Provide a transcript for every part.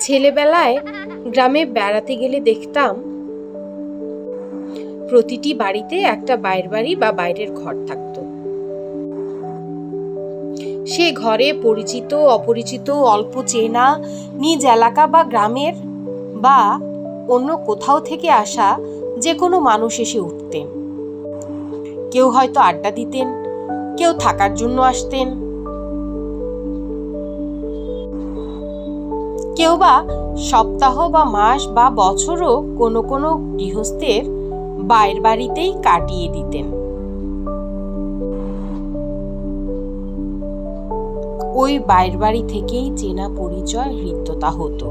ছেলেবেলায় গ্রামে বেড়াতে গেলে দেখতাম প্রতিটি বাড়িতে একটা বাইরের বাড়ি বা বাইরের ঘর থাকতো। সে ঘরে পরিচিত অপরিচিত অল্প চেনা নিজ এলাকা বা গ্রামের বা অন্য কোথাও থেকে আসা যে কোনো মানুষ এসে উঠতেন। কেউ হয়তো আড্ডা দিতেন, কেউ থাকার জন্য আসতেন, কেউ বা সপ্তাহ বা মাস বা বছরও কোনো কোনো গৃহস্থের বাইরের বাড়িতেই কাটিয়ে দিতেন। ওই বাইরের বাড়ি থেকেই চেনা পরিচয় হৃদ্যতা হতো।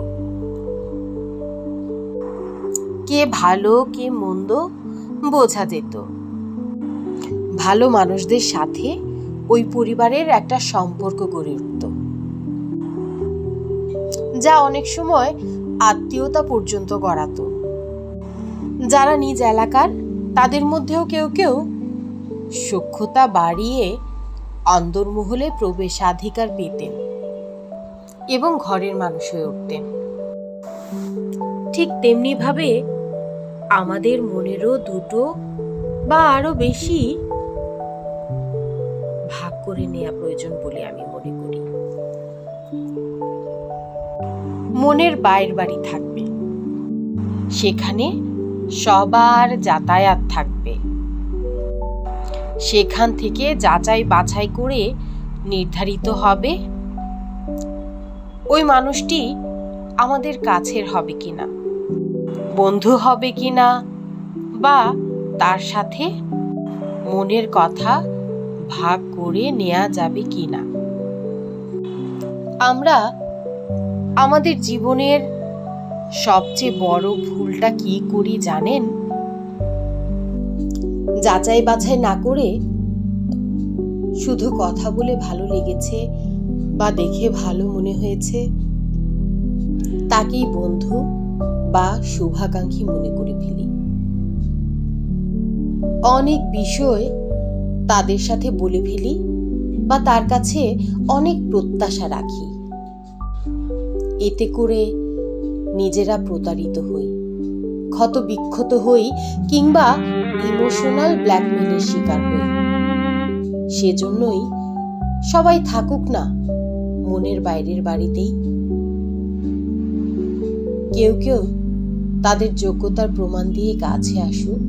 কে ভালো কে মন্দ বোঝা যেত। ভালো মানুষদের সাথে ওই পরিবারের একটা সম্পর্ক গড়ে উঠত, যা অনেক সময় আত্মীয়তা পর্যন্ত গড়াতো। যারা নিজ এলাকার তাদের মধ্যেও কেউ কেউ সখ্যতা বাড়িয়ে অন্দরমহলে প্রবেশাধিকার পেতেন এবং ঘরের মানুষ হয়ে উঠতেন। ঠিক তেমনি ভাবে আমাদের মনেরও দুটো বা আরো বেশি ভাগ করে নেওয়া প্রয়োজন বলে আমি মনে করি। মনের বাইরের বাড়ি থাকবে, সেখানে সবার যাতায়াত থাকবে। সেখান থেকে যাচাই বাছাই করে নির্ধারিত হবে ওই মানুষটি আমাদের কাছের হবে কিনা, বন্ধু হবে কিনা, বা তার সাথে মনের কথা ভাগ করে নেওয়া যাবে কিনা। আমরা আমাদের জীবনের সবচেয়ে বড় ভুলটা কি করি জানেন? যাচাই বাছাই না করে শুধু কথা বলে ভালো লেগেছে বা দেখে ভালো মনে হয়েছে তাকেই বন্ধু বা শুভাকাঙ্ক্ষী মনে করে ফেলি। অনেক বিষয় তাদের সাথে বলে ফেলি বা তার কাছে অনেক প্রত্যাশা রাখি। এতে করে নিজেরা প্রতারিত হই, ক্ষত বিক্ষত হই কিংবা ইমোশনাল ব্ল্যাকমেলের শিকার হই। সেজন্যই সবাই থাকুক না মনের বাইরের বাড়িতেই। কেউ কেউ তাদের যোগ্যতার প্রমাণ দিয়ে কাছে আসুক,